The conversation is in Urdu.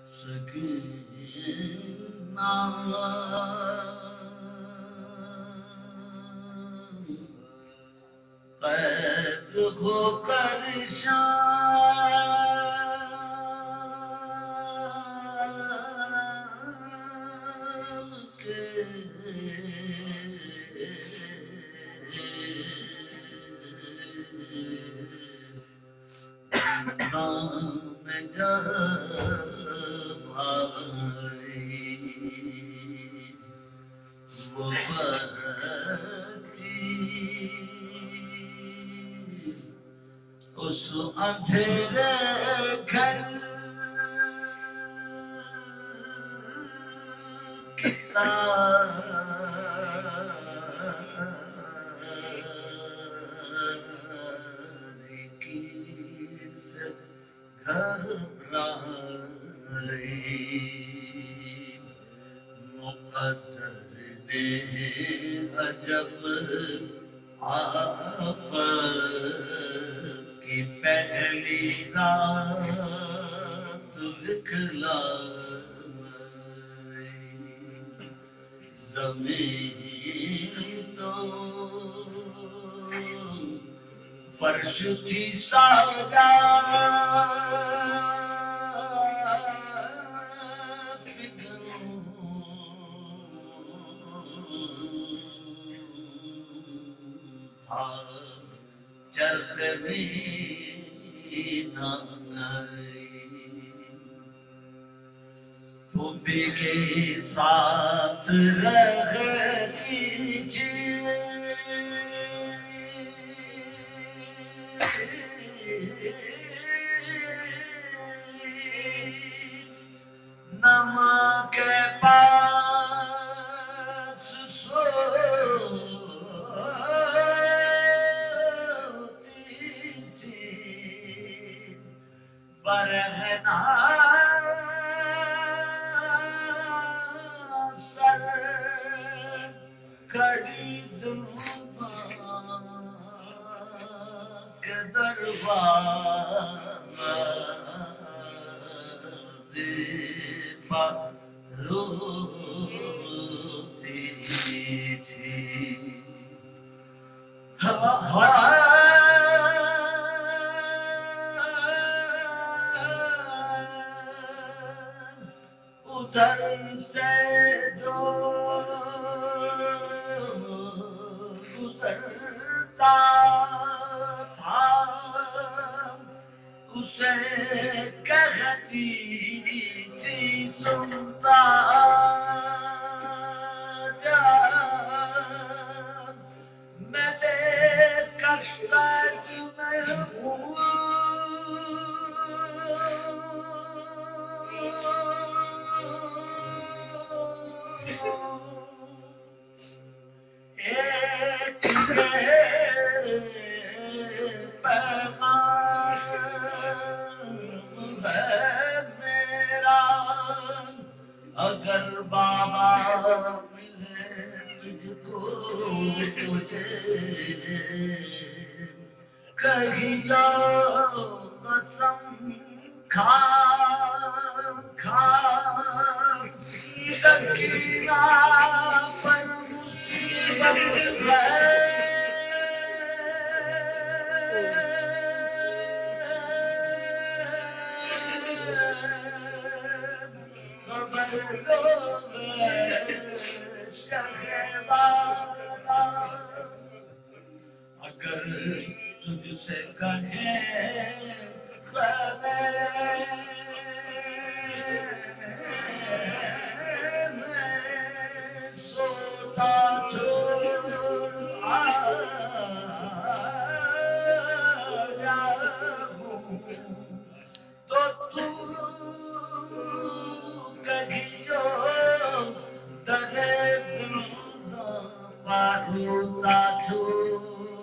سکینہ قید ہو کر شام کے نام جب آئی وہ بچی اس اندھیرے گھر کی تاریکی سے گھبرائی مقدر نے عجب آفت کی پہلی رات دکھلائی زمین تو فرش تھی سادا چرخ بھی نہ آئی پھوپھی کے ساتھ رہ دیجیے نماں کے پاس سوتی تھی برہنہ سر کھڑی دنیا کے دروازے پر روتی تھی ادھر سے جو گزرتا تھا اسے کہتی تھی سنتا جا میں بے کشت میں ہوں ایک پیغام ہے میرا اگر بابا ملے تجھ کو مجھے کہیو قسم کھا کھا سکینہ پر مصیبت ہے خبر لو شہبازہ اگر تجھ سے کہیں میں سوتا چھوڑ آیا ہوں تو کہیں جو در زندہ پر روتا چھوڑ